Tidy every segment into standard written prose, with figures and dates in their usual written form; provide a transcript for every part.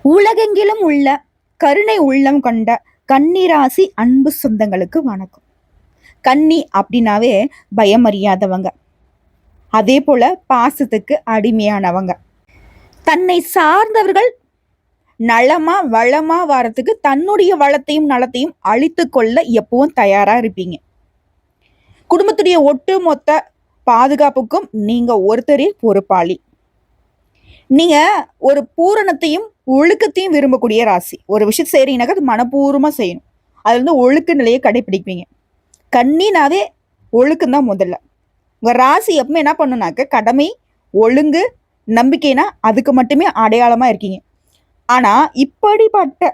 உலகெங்கிலும் உள்ள கருணை உள்ளம் கொண்ட கன்னிராசி அன்பு சொந்தங்களுக்கு வணக்கம். கன்னி அப்படின்னாவே பயமறியாதவங்க, அதே போல பாசத்துக்கு அடிமையானவங்க. தன்னை சார்ந்தவர்கள் நலமா வளமா வாரத்துக்கு தன்னுடைய வளத்தையும் நலத்தையும் அழித்து கொள்ள எப்பவும் தயாரா இருப்பீங்க. குடும்பத்துடைய ஒட்டுமொத்த பாதுகாப்புக்கும் நீங்க ஒருத்தரே பொறுப்பாளி. நீங்க ஒரு பூரணத்தையும் ஒழுக்கத்தையும் விரும்பக்கூடிய ராசி. ஒரு விஷயம் செய்றீங்கன்னாக்க அது மனப்பூர்வமா செய்யணும். அது வந்து ஒழுக்க நிலையை கடைபிடிப்பீங்க. கண்ணினாவே ஒழுக்கம் தான் முதல்ல. உங்க ராசி எப்பவுமே என்ன பண்ணுனாக்க கடமை, ஒழுங்கு, நம்பிக்கைனா அதுக்கு மட்டுமே அடையாளமா இருக்கீங்க. ஆனா இப்படிப்பட்ட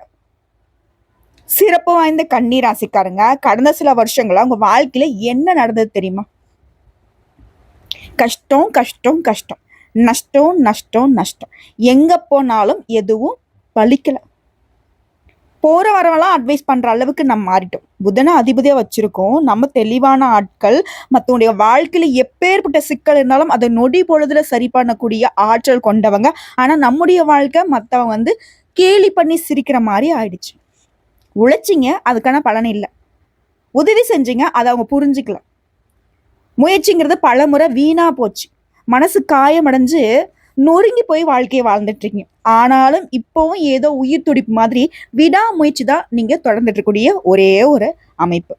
சிறப்பு வாய்ந்த கன்னி ராசிக்காரங்க கடந்த சில வருஷங்களா உங்க வாழ்க்கையில என்ன நடந்தது தெரியுமா? கஷ்டம் கஷ்டம் கஷ்டம், நஷ்டம் நஷ்டம் நஷ்டம். எங்க போனாலும் எதுவும் பலிக்கல. போற வரவெல்லாம் அட்வைஸ் பண்ற அளவுக்கு நம்ம மாறிட்டோம். புதனை அதிபதியா வச்சிருக்கோம். நம்ம தெளிவான ஆட்கள். மத்தவங்களுடைய வாழ்க்கையில எப்பேற்பட்ட சிக்கல் இருந்தாலும் அதை நொடி பொழுதுல சரி பண்ணக்கூடிய ஆற்றல் கொண்டவங்க. ஆனா நம்முடைய வாழ்க்கை மத்தவங்க வந்து கேலி பண்ணி சிரிக்கிற மாதிரி ஆயிடுச்சு. உழைச்சிங்க, அதுக்கான பலன் இல்லை. உதவி செஞ்சீங்க, அதை அவங்க புரிஞ்சுக்கல. முயற்சிங்கிறது பலமுறை வீணா போச்சு. மனசு காயமடைஞ்சு நொறுங்கி போய் வாழ்க்கையை வாழ்ந்துட்டு இருக்கீங்க. ஆனாலும் இப்பவும் ஏதோ உயிர் துடிப்பு மாதிரி விடாமுயற்சி தான் நீங்க தொடர்ந்துட்டு இருக்கக்கூடிய ஒரே ஒரு அமைப்பு.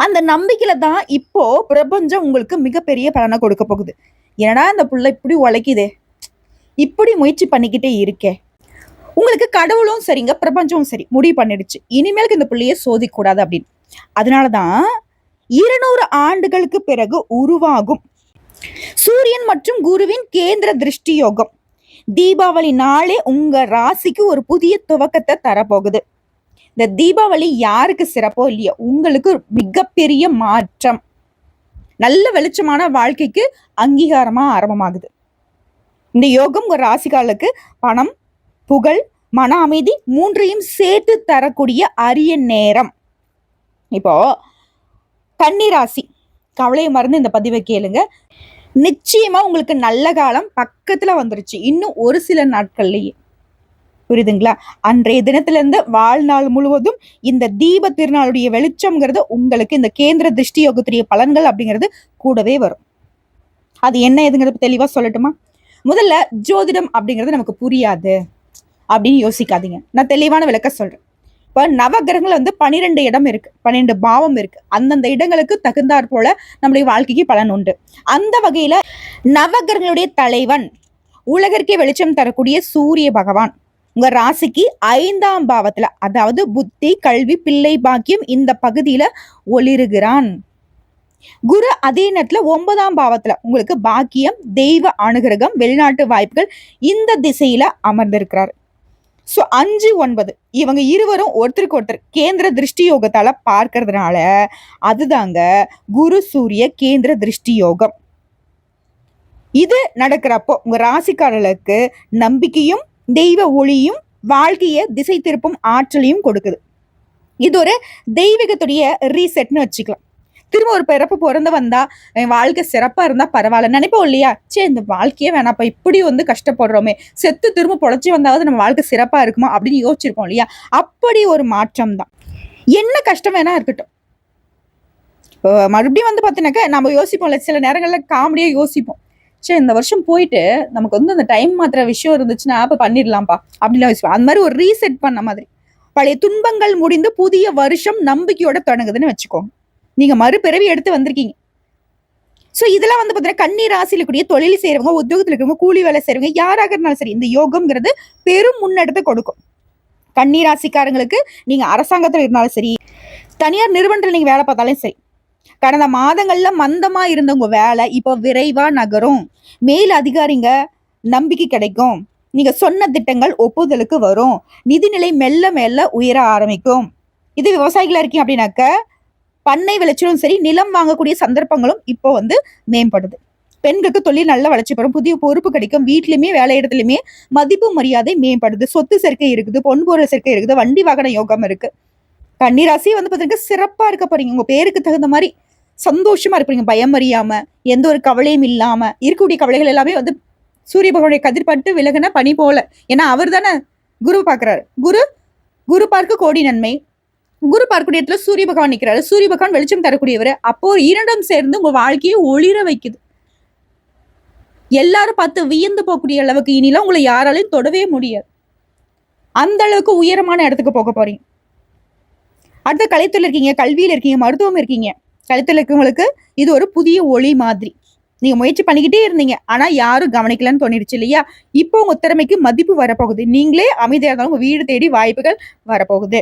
அந்த நம்பிக்கையில தான் இப்போ பிரபஞ்சம் உங்களுக்கு மிகப்பெரிய பலனை கொடுக்க போகுது. ஏன்னா இந்த புள்ள இப்படி உழைக்குதே, இப்படி முயற்சி பண்ணிக்கிட்டே இருக்கே. உங்களுக்கு கடவுளும் சரிங்க, பிரபஞ்சமும் சரி முடிவு பண்ணிடுச்சு, இனிமேலுக்கு இந்த புள்ளைய சோதிக்கூடாது அப்படின்னு. அதனாலதான் 200 ஆண்டுகளுக்கு பிறகு உருவாகும் சூரியன் மற்றும் குருவின் கேந்திர திருஷ்டி யோகம் தீபாவளி நாளே உங்க ராசிக்கு ஒரு புதிய துவக்கத்தை தரப்போகுது. இந்த தீபாவளி யாருக்கு சிறப்போ இல்லையோ உங்களுக்கு மிகப்பெரிய மாற்றம், நல்ல வெளிச்சமான வாழ்க்கைக்கு அங்கீகாரமா ஆரம்பமாகுது. இந்த யோகம் உங்க ராசிக்காலுக்கு பணம், புகழ், மன அமைதி மூன்றையும் சேர்த்து தரக்கூடிய அரிய நேரம். இப்போ கன்னிராசி கவலையை மறந்து இந்த பதிவை கேளுங்க. நிச்சயமா உங்களுக்கு நல்ல காலம் பக்கத்துல வந்துருச்சு, இன்னும் ஒரு சில நாட்கள்லயே. புரியுதுங்களா? அன்றைய தினத்துல இருந்து வாழ்நாள் முழுவதும் இந்த தீப திருநாளுடைய வெளிச்சம்ங்கிறது உங்களுக்கு இந்த கேந்திர திருஷ்டி யோகத்துடைய பலன்கள் அப்படிங்கிறது கூடவே வரும். அது என்ன எதுங்கிறது தெளிவா சொல்லட்டுமா? முதல்ல ஜோதிடம் அப்படிங்கிறது நமக்கு புரியாது அப்படின்னு யோசிக்காதீங்க. நான் தெளிவான விளக்க சொல்றேன். இப்ப நவகிரகங்கள் வந்து 12 இடம் இருக்கு, 12 பாவம் இருக்கு. அந்தந்த இடங்களுக்கு தகுந்தாற் போல நம்மளுடைய வாழ்க்கைக்கு பலன் உண்டு. அந்த வகையில நவகிரகங்களுடைய தலைவன் உலகிற்கே வெளிச்சம் தரக்கூடிய சூரிய பகவான் உங்க ராசிக்கு 5ஆம் பாவத்துல, அதாவது புத்தி, கல்வி, பிள்ளை பாக்கியம் இந்த பகுதியில ஒளிருகிறான். குரு அதே நேரத்துல 9ஆம் பாவத்துல உங்களுக்கு பாக்கியம், தெய்வ அனுகிரகம், வெளிநாட்டு வாய்ப்புகள் இந்த திசையில அமர்ந்திருக்கிறார். ஸோ 5, 9 இவங்க இருவரும் ஒருத்தருக்கு ஒருத்தர் கேந்திர திருஷ்டி யோகத்தால பார்க்கறதுனால அதுதாங்க குரு சூரிய கேந்திர திருஷ்டி யோகம். இது நடக்கிறப்போ உங்க ராசிக்காரர்களுக்கு நம்பிக்கையும் தெய்வ ஒளியும் வாழ்க்கையை திசை திருப்பும் ஆற்றலையும் கொடுக்குது. இது ஒரு தெய்வீகத்துடைய ரீசெட்னு வச்சுக்கலாம். திரும்ப ஒரு பிறப்பு பிறந்து வந்தா என் வாழ்க்கை சிறப்பா இருந்தா பரவாயில்ல நினைப்போம் இல்லையா? சே, இந்த வாழ்க்கையே வேணாப்பா, இப்படி வந்து கஷ்டப்படுறோமே, செத்து திரும்ப பொழைச்சி வந்தாவது நம்ம வாழ்க்கை சிறப்பா இருக்குமா அப்படின்னு யோசிச்சிருப்போம் இல்லையா? அப்படி ஒரு மாற்றம் தான். என்ன கஷ்டம் வேணா இருக்கட்டும், மறுபடியும் வந்து பார்த்தீங்கன்னாக்க நம்ம யோசிப்போம்ல, சில நேரங்கள்ல காமெடியா யோசிப்போம். சே, இந்த வருஷம் போயிட்டு நமக்கு வந்து அந்த டைம் மாத்திர விஷயம் இருந்துச்சுன்னா அப்ப பண்ணிடலாம்ப்பா அப்படின்லாம் யோசிப்போம். அந்த மாதிரி ஒரு ரீசெட் பண்ண மாதிரி பழைய துன்பங்கள் முடிந்து புதிய வருஷம் நம்பிக்கையோட தொடங்குதுன்னு வச்சுக்கோங்க. நீங்க மறுபிறவி எடுத்து வந்திருக்கீங்க. சோ இதெல்லாம் வந்து பாத்தீங்கன்னா கன்னி ராசியில கூடிய தொழில் செய்யறவங்க, உத்தியோகத்துல இருக்கிறவங்க, கூலி வேலை செய்யறவங்க யாராக இருந்தாலும் சரி இந்த யோகம்ங்கிறது பெரும் முன்னெடுத்து கொடுக்கும். கன்னி ராசிக்காரங்களுக்கு நீங்க அரசாங்கத்துல இருந்தாலும் சரி, தனியார் நிறுவனத்துல நீங்க வேலை பார்த்தாலும் சரி, கடந்த மாதங்கள்ல மந்தமா இருந்தவங்க வேலை இப்போ விரைவா நகரும். மேல் அதிகாரிங்க நம்பிக்கை கிடைக்கும். நீங்க சொன்ன திட்டங்கள் ஒப்புதலுக்கு வரும். நிதிநிலை மெல்ல மெல்ல உயர ஆரம்பிக்கும். இது விவசாயிகளா இருக்கீங்க அப்படின்னாக்க பண்ணை விளைச்சலும் சரி, நிலம் வாங்கக்கூடிய சந்தர்ப்பங்களும் இப்போ வந்து மேம்படுது. பெண்களுக்கு தொழில் நல்ல வளர்ச்சி பெறும், புதிய பொறுப்பு கிடைக்கும். வீட்லயுமே வேலை இடத்துலயுமே மதிப்பு மரியாதை மேம்படுது. சொத்து சேர்க்கை இருக்குது, பொன் பொருள் சேர்க்கை இருக்குது, வண்டி வாகன யோகம் இருக்கு. கன்னிராசி வந்து பாத்தீங்கன்னா சிறப்பா இருக்க போறீங்க. உங்க பேருக்கு தகுந்த மாதிரி சந்தோஷமா இருப்பீங்க. பயம் அறியாம, எந்த ஒரு கவலையும் இல்லாம இருக்கக்கூடிய கவலைகள் எல்லாமே வந்து சூரிய பகவானுடைய கதிர்பட்டு விலகுன பனி போல. ஏன்னா அவர் தானே குரு பார்க்கிறாரு. குரு குரு பார்க்க கோடி நன்மை. குரு பார்க்கக்கூடிய இடத்துல சூரிய பகவான் நிற்கிறாரு. சூரிய பகவான் வெளிச்சம் தரக்கூடியவர். அப்போ இரண்டும் சேர்ந்து உங்க வாழ்க்கையை ஒளிர வைக்குது. எல்லாரும் பார்த்து வியந்து போகக்கூடிய அளவுக்கு இனிலாம் உங்களை யாராலையும் தொடவே முடியாது. அந்த அளவுக்கு உயரமான இடத்துக்கு போக போறீங்க. அடுத்த கலைத்துல இருக்கீங்க, கல்வியில இருக்கீங்க, மருத்துவம் இருக்கீங்க. கலைத்துல இருக்கவங்களுக்கு இது ஒரு புதிய ஒளி மாதிரி. நீங்க முயற்சி பண்ணிக்கிட்டே இருந்தீங்க, ஆனா யாரும் கவனிக்கலன்னு தோணிடுச்சு இல்லையா? இப்போ உங்க திறமைக்கு மதிப்பு வரப்போகுது. நீங்களே அமைதியா இருந்தாலும் உங்க வீடு தேடி வாய்ப்புகள் வரப்போகுது.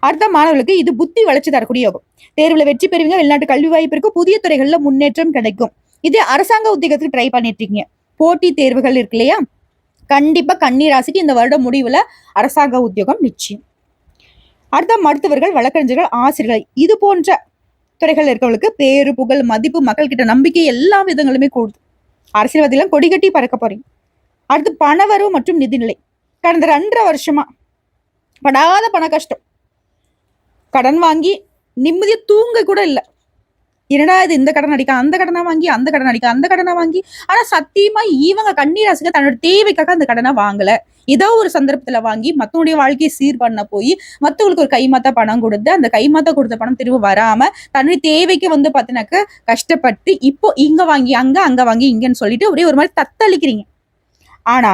அடுத்த மாணவர்களுக்கு இது புத்தி வளர்ச்சி தரக்கூடிய யோகம். தேர்வுல வெற்றி பெறுவீங்க. வெளிநாட்டு கல்வி வாய்ப்பு இருக்கு. புதிய துறைகள்ல முன்னேற்றம் கிடைக்கும். இதே அரசாங்க உத்தியோகத்துக்கு ட்ரை பண்ணிட்டு இருக்கீங்க, போட்டி தேர்வுகள் இருக்கு இல்லையா? கண்டிப்பா கன்னி ராசிக்கு இந்த வருட முடிவுல அரசாங்க உத்தியோகம் நிச்சயம். அடுத்த மருத்துவர்கள், வழக்கறிஞர்கள், ஆசிரியர்கள் இது போன்ற துறைகள் இருக்கவங்களுக்கு பேரு, புகழ், மதிப்பு, மக்கள் கிட்ட நம்பிக்கை எல்லா விதங்களுமே கூடுது. அரசியல்வாதிகளும் கொடி கட்டி பறக்க போறீங்க. அடுத்து பணவரவு மற்றும் நிதிநிலை. கடந்த 2.5 வருஷமா படாத பண கஷ்டம். கடன் வாங்கி நிம்மதியா தூங்க கூட இல்லை. என்னடா இது, இந்த கடன் அடிக்க அந்த கடனை வாங்கி, அந்த கடன் அடிக்க அந்த கடனை வாங்கி. ஆனா சத்தியமா இவங்க கன்னிராசிக்கு தன்னோட தேவைக்காக அந்த கடனை வாங்கல. ஏதோ ஒரு சந்தர்ப்பத்துல வாங்கி மத்தவங்களுடைய வாழ்க்கையை சீர் பண்ண போய் மத்தவங்களுக்கு ஒரு கைமாத்தா பணம் கொடுத்து, அந்த கைமாத்தா கொடுத்த பணம் திரும்ப வராம தன்னுடைய தேவைக்கு வந்து பாத்தீங்கன்னாக்க கஷ்டப்பட்டு இப்போ இங்க வாங்கி அங்க வாங்கி இங்கன்னு சொல்லிட்டு ஒரே ஒரு மாதிரி தத்தளிக்கிறீங்க. ஆனா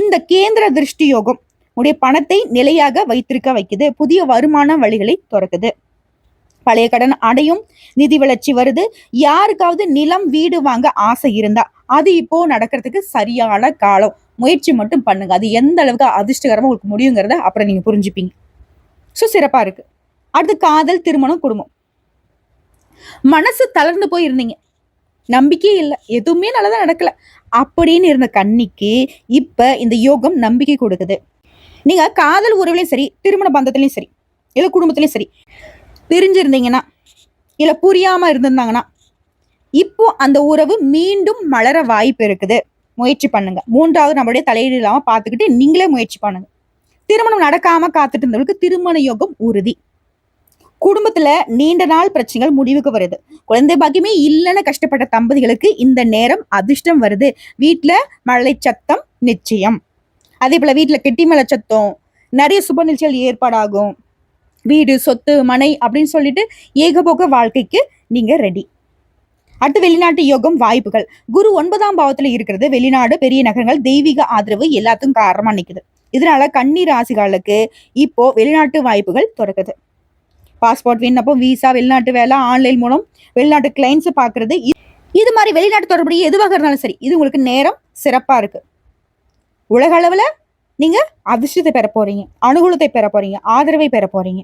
இந்த கேந்திர திருஷ்டி யோகம் உடைய பணத்தை நிலையாக வைத்திருக்க வைக்குது. புதிய வருமான வழிகளை திறக்குது. பழைய கடன் அடையும். நிதி வளர்ச்சி வருது. யாருக்காவது நிலம், வீடு வாங்க ஆசை இருந்தா அது இப்போ நடக்கிறதுக்கு சரியான காலம். முயற்சி மட்டும் பண்ணுங்க. அது எந்த அளவுக்கு அதிர்ஷ்டகரமா உங்களுக்கு முடியுங்கிறத அப்புறம் நீங்க புரிஞ்சுப்பீங்க. சிறப்பா இருக்கு. அடுத்து காதல், திருமணம், குடும்பம். மனசு தளர்ந்து போய் இருந்தீங்க, நம்பிக்கையே இல்லை, எதுவுமே நல்லதா நடக்கல அப்படின்னு இருந்த கன்னிக்கு இப்ப இந்த யோகம் நம்பிக்கை கொடுக்குது. நீங்க காதல் உறவுலையும் சரி, திருமண பந்தத்திலையும் சரி, இல்ல குடும்பத்திலையும் சரி பிரிஞ்சிருந்தீங்கன்னா, இல்ல புரியாம இருந்திருந்தாங்கன்னா, இப்போ அந்த உறவு மீண்டும் மலர வாய்ப்பு இருக்குது. முயற்சி பண்ணுங்க. 3வது நம்மளுடைய தலையீடு இல்லாம பார்த்துக்கிட்டு நீங்களே முயற்சி பண்ணுங்க. திருமணம் நடக்காம காத்துட்டு இருந்தவங்களுக்கு திருமண யோகம் உறுதி. குடும்பத்துல நீண்ட நாள் பிரச்சனைகள் முடிவுக்கு வருது. குழந்தை பாக்கியமே இல்லைன்னு கஷ்டப்பட்ட தம்பதிகளுக்கு இந்த நேரம் அதிர்ஷ்டம் வருது. வீட்டுல மழை சத்தம் நிச்சயம். அதே போல வீட்டுல கெட்டி மலை சத்தம், நிறைய சுப நிகழ்ச்சிகள் ஏற்பாடாகும். வீடு, சொத்து, மனை அப்படின்னு சொல்லிட்டு ஏகபோக வாழ்க்கைக்கு நீங்க ரெடி. அடுத்து வெளிநாட்டு யோகம் வாய்ப்புகள். குரு 9ஆம் பாவத்துல இருக்கிறது. வெளிநாடு, பெரிய நகரங்கள், தெய்வீக ஆதரவு எல்லாத்துக்கும் காரணமா நிக்குது. இதனால கன்னி ராசிகளுக்கு இப்போ வெளிநாட்டு வாய்ப்புகள் திறக்குது. பாஸ்போர்ட் விண்ணப்பம், விசா, வெளிநாட்டு வேலை, ஆன்லைன் மூலம் வெளிநாட்டு கிளைண்ட்ஸ் பாக்குறது, இது மாதிரி வெளிநாட்டு தொடர்புடைய எதுவாக இருந்தாலும் சரி, இது உங்களுக்கு நேரம் சிறப்பா இருக்கு. உலக அளவுல நீங்க அதிர்ஷ்டத்தை பெற போறீங்க, அனுகூலத்தை பெற போறீங்க, ஆதரவை பெற போறீங்க.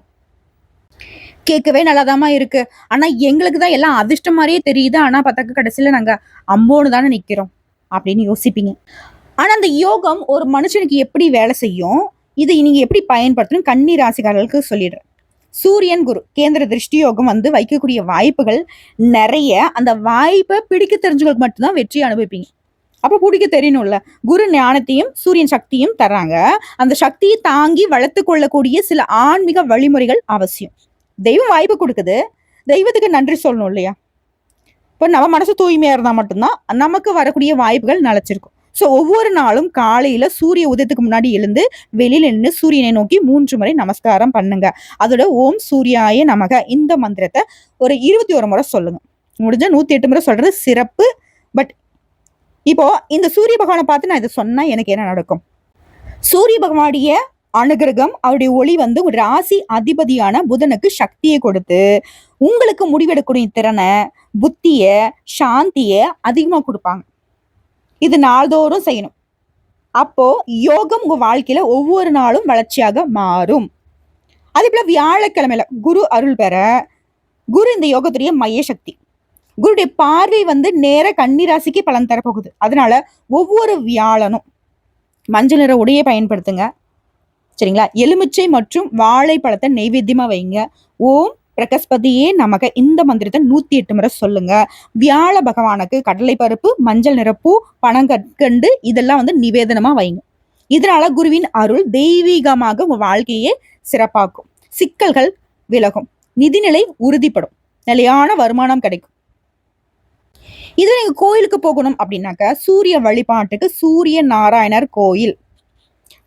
கேட்கவே நல்லாதாமா இருக்கு, ஆனா எங்களுக்கு தான் எல்லாம் அதிர்ஷ்டம் மாதிரியே தெரியுது, ஆனா பார்த்தாக்க கடைசியில நாங்க அம்போன்னு தானே நிக்கிறோம் அப்படின்னு யோசிப்பீங்க. ஆனா அந்த யோகம் ஒரு மனுஷனுக்கு எப்படி வேலை செய்யும், இதை நீங்க எப்படி பயன்படுத்தணும் கன்னி ராசிக்காரர்களுக்கு சொல்லிடுறேன். சூரியன், குரு கேந்திர திருஷ்டி யோகம் வந்து வைக்கக்கூடிய வாய்ப்புகள் நிறைய. அந்த வாய்ப்பை பிடிக்க தெரிஞ்சவங்களுக்கு மட்டும்தான் வெற்றி அனுபவிப்பீங்க. அப்ப பிடிக்க தெரியணும்ல. குரு ஞானத்தையும் சூரியன் சக்தியும் தராங்க. அந்த சக்தியை தாங்கி வளர்த்து கொள்ளக்கூடிய சில ஆன்மீக வழிமுறைகள் அவசியம். தெய்வம் வாய்ப்பு கொடுக்குது, தெய்வத்துக்கு நன்றி சொல்லணும் இல்லையா? இப்போ நம்ம மனசு தூய்மையா இருந்தா மட்டும்தான் நமக்கு வரக்கூடிய வாய்ப்புகள் நிலைச்சிருக்கும். ஸோ ஒவ்வொரு நாளும் காலையில சூரிய உதயத்துக்கு முன்னாடி எழுந்து வெளியில நின்று சூரியனை நோக்கி 3 முறை நமஸ்காரம் பண்ணுங்க. அதோட ஓம் சூர்யாய நமக இந்த மந்திரத்தை ஒரு 21 முறை சொல்லுங்க. முடிஞ்ச 108 முறை சொல்றது சிறப்பு. பட் இப்போ இந்த சூரிய பகவானை பார்த்து நான் இதை சொன்னா எனக்கு என்ன நடக்கும்? சூரிய பகவானுடைய அனுகிரகம், அவருடைய ஒளி வந்து ஒரு ராசி அதிபதியான புதனுக்கு சக்தியை கொடுத்து உங்களுக்கு முடிவெடுக்கக்கூடிய திறனை, புத்திய, சாந்திய அதிகமா கொடுப்பாங்க. இது நாள்தோறும் செய்யணும். அப்போ யோகம் உங்க வாழ்க்கையில ஒவ்வொரு நாளும் வளர்ச்சியாக மாறும். அதே போல வியாழக்கிழமையில குரு அருள் பெற, குரு இந்த யோகத்துடைய மைய சக்தி. குருடைய பார்வை வந்து நேர கன்னி ராசிக்கு பலன் தரப்போகுது. அதனால ஒவ்வொரு வியாழனும் மஞ்சள் நிற உடையை பயன்படுத்துங்க, சரிங்களா? எலுமிச்சை மற்றும் வாழைப்பழத்தை நைவேத்தியமா வைங்க. ஓம் பிரகஸ்பதியே நமக்கு இந்த மந்திரத்தை 108 முறை சொல்லுங்க. வியாழ பகவானுக்கு கடலை பருப்பு, மஞ்சள் நிறப்பூ, பனங்கற்கண்டு இதெல்லாம் வந்து நிவேதனமா வைங்க. இதனால குருவின் அருள் தெய்வீகமாக உங்க வாழ்க்கையே சிறப்பாக்கும். சிக்கல்கள் விலகும், நிதிநிலை உறுதிப்படும், நிலையான வருமானம் கிடைக்கும். இது நீங்க கோயிலுக்கு போகணும் அப்படின்னாக்க சூரிய வழிபாட்டுக்கு சூரிய நாராயணர் கோயில்,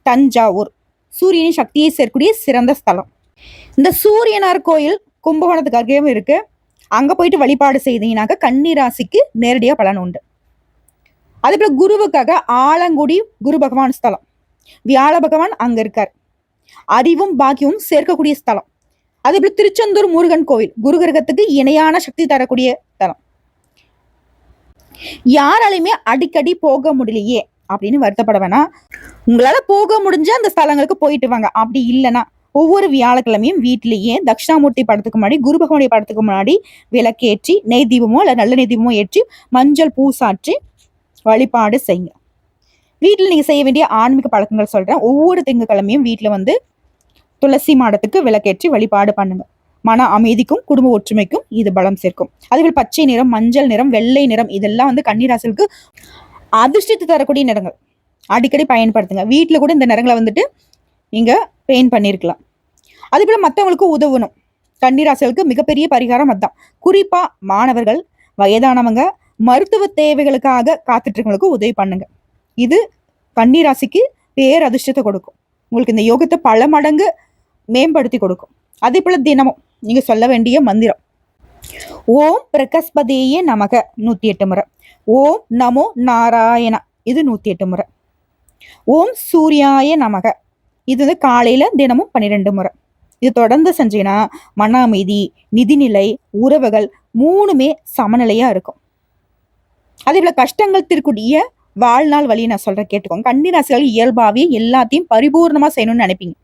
தஞ்சாவூர் சூரியனின் சக்தியை சேர்க்கக்கூடிய சிறந்த ஸ்தலம். இந்த சூரியனார் கோயில் கும்பகோணத்துக்கு அருகே இருக்கு. அங்க போயிட்டு வழிபாடு செய்தீங்கன்னாக்க கன்னி ராசிக்கு நேரடியா பலன் உண்டு. அதே போல குருவுக்காக ஆலங்குடி குரு பகவான் ஸ்தலம். வியாழ பகவான் அங்க இருக்கார். அறிவும் பாக்கியமும் சேர்க்கக்கூடிய ஸ்தலம். அதே போல திருச்செந்தூர் முருகன் கோவில் குரு கிரகத்துக்கு இணையான சக்தி தரக்கூடிய ஸ்தலம். யாராலையுமே அடிக்கடி போக முடியலையே அப்படின்னு வருத்தப்பட வேணாம். உங்களால போக முடிஞ்ச அந்த ஸ்தலங்களுக்கு போயிட்டு வாங்க. அப்படி இல்லைன்னா ஒவ்வொரு வியாழக்கிழமையும் வீட்டிலேயே தட்சிணாமூர்த்தி படத்துக்கு முன்னாடி குரு பகவானுடைய படத்துக்கு முன்னாடி விளக்கேற்றி நெய் தீபமோ அல்ல நல்ல நெய் தீபமோ ஏற்றி மஞ்சள் பூசாற்றி வழிபாடு செய்யுங்க. வீட்டில் நீங்க செய்ய வேண்டிய ஆன்மீக பழக்கங்கள் சொல்றேன். ஒவ்வொரு திங்கட்கிழமையும் வீட்டுல வந்து துளசி மாடத்துக்கு விளக்கேற்றி வழிபாடு பண்ணுங்க. மன அமைதிக்கும் குடும்ப ஒற்றுமைக்கும் இது பலம் சேர்க்கும். அதேபோல் பச்சை நிறம், மஞ்சள் நிறம், வெள்ளை நிறம் இதெல்லாம் வந்து கன்னிராசிகளுக்கு அதிர்ஷ்டத்தை தரக்கூடிய நிறங்கள். அடிக்கடி பயன்படுத்துங்க. வீட்டுல கூட இந்த நிறங்களை வந்துட்டு நீங்க பெயிண்ட் பண்ணிருக்கலாம். அதே போல மற்றவங்களுக்கு உதவணும். கன்னிராசிகளுக்கு மிகப்பெரிய பரிகாரம் அதுதான். குறிப்பா மாணவர்கள், வயதானவங்க, மருத்துவ தேவைகளுக்காக காத்துட்டு இருக்கவங்களுக்கு உதவி பண்ணுங்க. இது கன்னிராசிக்கு பேரதிர்ஷ்டத்தை கொடுக்கும். உங்களுக்கு இந்த யோகத்தை பல மடங்கு மேம்படுத்தி கொடுக்கும். அதே போல தினமும் நீங்க சொல்ல வேண்டிய மந்திரம் ஓம் பிரகஸ்பதியே நமக 108 முறை. ஓம் நமோ நாராயணா இது 108 முறை. ஓம் சூர்யாய நமக இது வந்து காலையில தினமும் 12 முறை. இது தொடர்ந்து செஞ்சீங்கன்னா மன அமைதி, நிதிநிலை, உறவுகள் 3மே சமநிலையா இருக்கும். அதே போல கஷ்டங்கள் தீர்க்கூடிய வாழ்நாள் வழியை நான் சொல்றேன் கேட்டுக்கோங்க. கன்னிராசிகள் இயல்பாவே எல்லாத்தையும் பரிபூர்ணமா செய்யணும்னு நினைப்பீங்க.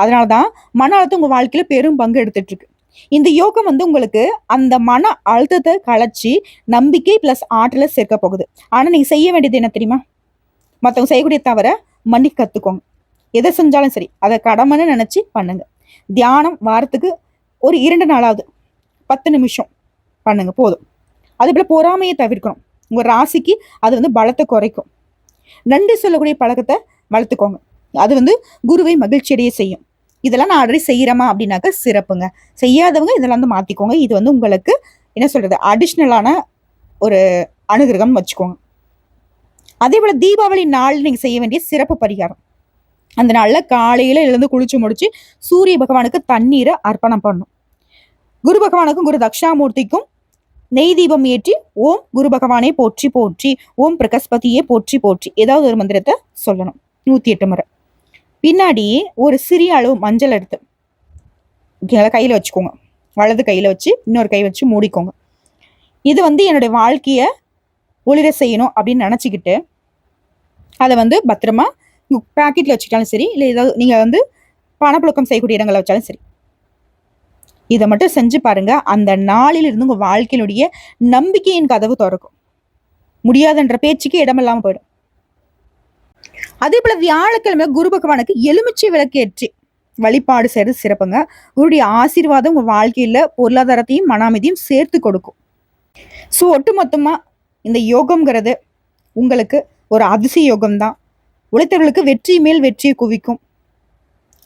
அதனாலதான் மன அழுத்தம் உங்க வாழ்க்கையில பெரும் பங்கு எடுத்துட்டு இருக்கு. இந்த யோகம் வந்து உங்களுக்கு அந்த மன அழுத்தத்தை களைச்சி நம்பிக்கை பிளஸ் ஆற்றலை சேர்க்க போகுது. ஆனா நீங்க செய்ய வேண்டியது என்ன தெரியுமா? மற்றவங்க செய்யக்கூடிய தவிர மன்னிக்க கத்துக்கோங்க. எதை செஞ்சாலும் சரி அதை கடமைன்னு நினைச்சு பண்ணுங்க. தியானம் வாரத்துக்கு ஒரு 2 நாளாவது 10 நிமிஷம் பண்ணுங்க போதும். அதே போல பொறாமையை தவிர்க்கணும். உங்க ராசிக்கு அது வந்து பலத்தை குறைக்கும். நன்றி சொல்லக்கூடிய பழக்கத்தை வளர்த்துக்கோங்க. அது வந்து குருவை மகிழ்ச்சியடைய செய்யும். இதெல்லாம் நான் ஆல்ரெடி செய்யறேமா அப்படின்னாக்க சிறப்புங்க. செய்யாதவங்க இதெல்லாம் வந்து மாத்திக்கோங்க. இது வந்து உங்களுக்கு என்ன சொல்றது அடிஷ்னலான ஒரு அனுகிரகம் வச்சுக்கோங்க. அதே போல தீபாவளி நாள் நீங்க செய்ய வேண்டிய சிறப்பு பரிகாரம். அந்த நாள்ல காலையில எழுந்து குளிச்சு முடிச்சு சூரிய பகவானுக்கு தண்ணீரை அர்ப்பணம் பண்ணும். குரு பகவானுக்கும் குரு தட்சிணாமூர்த்திக்கும் நெய் தீபம் ஏற்றி ஓம் குரு பகவானே போற்றி போற்றி, ஓம் பிரகஸ்பதியே போற்றி போற்றி ஏதாவது ஒரு மந்திரத்தை சொல்லணும் 108 முறை. பின்னாடி ஒரு சிறிய அளவு மஞ்சள் எடுத்து கையில வச்சுக்கோங்க. வலது கையில வச்சு இன்னொரு கை வச்சு மூடிக்கோங்க. இது வந்து என்னுடைய வாழ்க்கைய ஒளிர செய்யணும் அப்படின்னு நினைச்சுக்கிட்டு அதை வந்து பத்திரமா பாக்கெட்ல வச்சுக்கிட்டாலும் சரி, இல்லை ஏதாவது நீங்க வந்து பணப்புழக்கம் செய்யக்கூடிய இடங்களை வச்சாலும் சரி, இதை மட்டும் செஞ்சு பாருங்க. அந்த நாளில் இருந்து உங்க வாழ்க்கையினுடைய நம்பிக்கையின் கதவு திறக்கும். முடியாதுன்ற பேச்சுக்கு இடமில்லாம போயிடும். அதே போல வியாழக்கிழமை குரு பகவானுக்கு எலுமிச்சை விளக்கேற்றி வழிபாடு செய்யறது சிறப்புங்க. குருடைய ஆசீர்வாதம் உங்க வாழ்க்கையில பொருளாதாரத்தையும் மன அமைதியும் சேர்த்து கொடுக்கும். ஸோ ஒட்டுமொத்தமா இந்த யோகம்ங்கிறது உங்களுக்கு ஒரு அதிசய யோகம் தான். உழைத்தவர்களுக்கு வெற்றி மேல் வெற்றியை குவிக்கும்.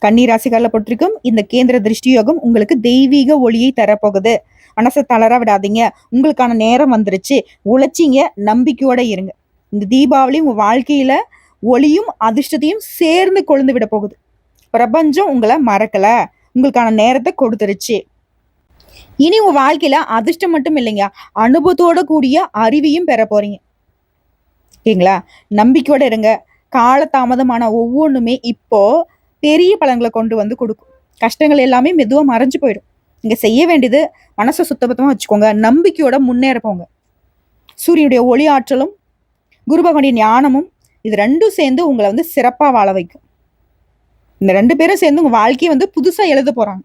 கன்னிராசிகால பொறுத்திருக்கும் இந்த கேந்திர திருஷ்டி யோகம் உங்களுக்கு தெய்வீக ஒளியை தரப்போகுது. மனசை தளர விடாதீங்க. உங்களுக்கான நேரம் வந்துருச்சு. உழைச்சிங்க, நம்பிக்கையோட இருங்க. இந்த தீபாவளி உங்க வாழ்க்கையில ஒளியும் அதிர்ஷ்டத்தையும் சேர்ந்து கொழுந்து விட போகுது. பிரபஞ்சம் உங்களை மறக்கல, உங்களுக்கான நேரத்தை கொடுத்துருச்சு. இனி உங்க வாழ்க்கையில அதிர்ஷ்டம் மட்டும் இல்லைங்க, அனுபவத்தோட கூடிய அறிவையும் பெற போறீங்க. ஓகேங்களா? நம்பிக்கையோட இருங்க. காலதாமதமான ஒவ்வொன்றுமே இப்போ பெரிய பலன்களை கொண்டு வந்து கொடுக்கும். கஷ்டங்கள் எல்லாமே மெதுவா மறைஞ்சு போயிடும். நீங்க செய்ய வேண்டியது மனசை சுத்தபத்தமா வச்சுக்கோங்க. நம்பிக்கையோட முன்னேற போங்க. சூரியனுடைய ஒளி ஆற்றலும் குரு பகவானுடைய ஞானமும் இது ரெண்டும் சேர்ந்து உங்களை வந்து சிறப்பா வாழ வைக்கும். இந்த 2 பேரும் சேர்ந்து உங்க வாழ்க்கையை வந்து புதுசா எழுத போறாங்க.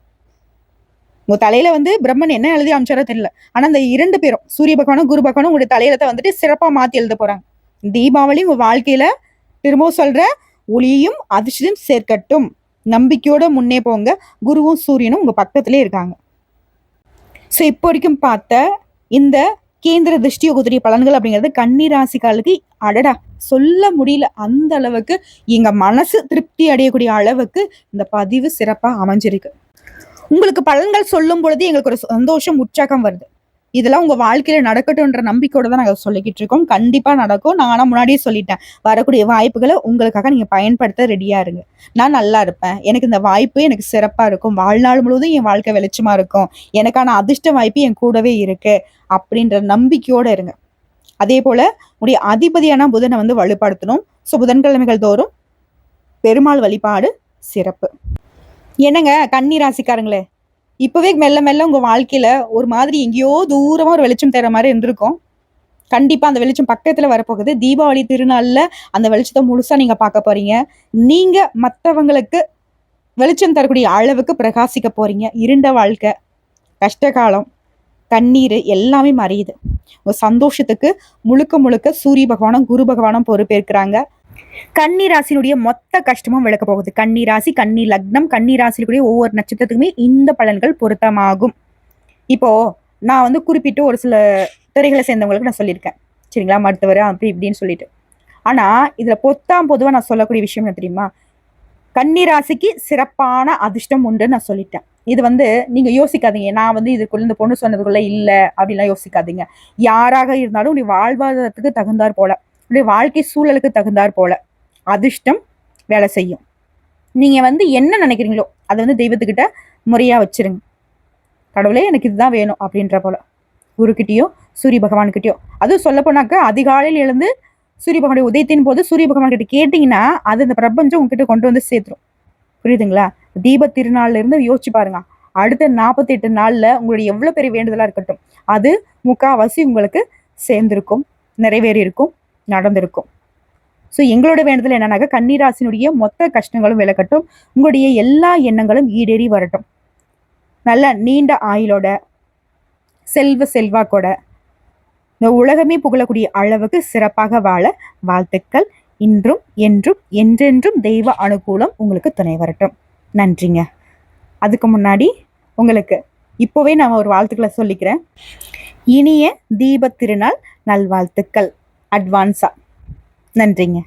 உங்க தலையில வந்து பிரம்மன் என்ன எழுதி அமைச்சாரோ தெரியல. ஆனா இந்த 2 பேரும் சூரிய பகவானும் குரு பகவானும் உங்களுடைய தலையில வந்துட்டு சிறப்பா மாத்தி எழுத போறாங்க. தீபாவளி உங்க வாழ்க்கையில திரும்பவும் சொல்ற ஒளியையும் அதிர்ஷ்டம் சேர்க்கட்டும். நம்பிக்கையோட முன்னே போங்க. குருவும் சூரியனும் உங்க பக்கத்திலே இருக்காங்க. ஸோ இப்போ வரைக்கும் பார்த்த இந்த கேந்திர திருஷ்டி யோகத்துடைய பலன்கள் அப்படிங்கிறது கன்னிராசிக்காலுக்கு அடடா சொல்ல முடியல. அந்த அளவுக்கு எங்க மனசு திருப்தி அடையக்கூடிய அளவுக்கு இந்த பதிவு சிறப்பா அமைஞ்சிருக்கு. உங்களுக்கு பலன்கள் சொல்லும் பொழுது எங்களுக்கு ஒரு சந்தோஷம், உற்சாகம் வருது. இதெல்லாம் உங்க வாழ்க்கையில நடக்கட்டும்ன்ற நம்பிக்கையோட தான் நாங்க சொல்லிக்கிட்டு இருக்கோம். கண்டிப்பா நடக்கும். நான் ஆனா முன்னாடியே சொல்லிட்டேன். வரக்கூடிய வாய்ப்புகள உங்களுக்காக நீங்க பயன்படுத்த ரெடியா இருங்க. நான் நல்லா இருப்பேன். எனக்கு இந்த வாய்ப்பு எனக்கு சிறப்பா இருக்கும். வாழ்நாள் முழுவதும் என் வாழ்க்கை வெளிச்சமா இருக்கும். எனக்கான அதிர்ஷ்ட வாய்ப்பு என் கூடவே இருக்கு. அப்படின்ற நம்பிக்கையோட இருங்க. அதேபோல உடைய அதிபதியான புதன வந்து வலுப்படுத்தணும். புதன்கிழமைகள் தோறும் பெருமாள் வழிபாடு சிறப்பு. என்னங்க கன்னி ராசிக்காரங்களே, இப்பவே மெல்ல மெல்ல உங்க வாழ்க்கையில ஒரு மாதிரி எங்கேயோ தூரமா ஒரு வெளிச்சம் தர மாதிரி இருந்திருக்கும். கண்டிப்பா அந்த வெளிச்சம் பக்கத்துல வரப்போகுது. தீபாவளி திருநாள்ல அந்த வெளிச்சத்தை முழுசா நீங்க பார்க்க போறீங்க. நீங்க மத்தவங்களுக்கு வெளிச்சம் தரக்கூடிய அளவுக்கு பிரகாசிக்க போறீங்க. இருண்ட வாழ்க்கை, கஷ்டகாலம், கண்ணீர் எல்லாமே மறையுது. உங்க சந்தோஷத்துக்கு முழுக்க முழுக்க சூரிய பகவானும் குரு பகவானும் பொறுப்பேற்கிறாங்க. கன்னி ராசியினுடைய மொத்த கஷ்டமும் விளக்க போகுது. கன்னி ராசி, கன்னி லக்னம், கன்னி ராசியிலுடைய ஒவ்வொரு நட்சத்திரத்துக்குமே இந்த பலன்கள் பொருத்தமாகும். இப்போ நான் வந்து குறிப்பிட்டு ஒரு சில துறைகளை சேர்ந்தவங்களுக்கு நான் சொல்லியிருக்கேன். சரிங்களா? மருத்துவர் அப்படி இப்படின்னு சொல்லிட்டு. ஆனா இதுல பொதுவா நான் சொல்லக்கூடிய விஷயம் என்ன தெரியுமா? கன்னி ராசிக்கு சிறப்பான அதிர்ஷ்டம் உண்டுன்னு நான் சொல்லிட்டேன். இது வந்து நீங்க யோசிக்காதீங்க. நான் வந்து இதுக்குள்ள இந்த பொண்ணு சொன்னதுக்குள்ள இல்ல அப்படின்லாம் யோசிக்காதீங்க. யாராக இருந்தாலும் உடைய வாழ்வாதாரத்துக்கு தகுந்தாற் போல, உடைய வாழ்க்கை சூழலுக்கு தகுந்தாற் போல அதிர்ஷ்டம் வேலை செய்யும். நீங்க வந்து என்ன நினைக்கிறீங்களோ அதை வந்து தெய்வத்துக்கிட்ட முறையா வச்சிருங்க. கடவுளே எனக்கு இதுதான் வேணும் அப்படின்ற போல குருக்கிட்டயோ சூரிய பகவான்கிட்டயோ. அதுவும் சொல்ல போனாக்க அதிகாலையில் எழுந்து சூரிய பகவானுடைய உதயத்தின் போது சூரிய பகவான் கிட்ட கேட்டீங்கன்னா அது இந்த பிரபஞ்சம் உங்ககிட்ட கொண்டு வந்து சேர்த்துரும். புரியுதுங்களா? தீப திருநாள்ல இருந்து யோசிச்சு பாருங்க. அடுத்த 48 நாள்ல உங்களுடைய எவ்வளவு பெரிய வேண்டுதலா இருக்கட்டும், அது முக்காவாசி உங்களுக்கு சேர்ந்திருக்கும், நிறைவேறி இருக்கும், நடந்திருக்கும். எங்களோட வேண்டுதல் என்னன்னாக்க கன்னிராசினுடைய மொத்த கஷ்டங்களும் விலகட்டும். உங்களுடைய எல்லா எண்ணங்களும் ஈடேறி வரட்டும். நல்ல நீண்ட ஆயுளோட, செல்வாக்கோட, இந்த உலகமே புகழக்கூடிய அளவுக்கு சிறப்பாக வாழ வாழ்த்துக்கள். இன்றும் என்றும் என்றென்றும் தெய்வ அனுகூலம் உங்களுக்கு துணை வரட்டும். நன்றிங்க. அதுக்கு முன்னாடி உங்களுக்கு இப்போவே நான் ஒரு வாழ்த்துக்களை சொல்லிக்கிறேன். இனிய தீப திருநாள் நல்வாழ்த்துக்கள் அட்வான்ஸா. நன்றிங்க.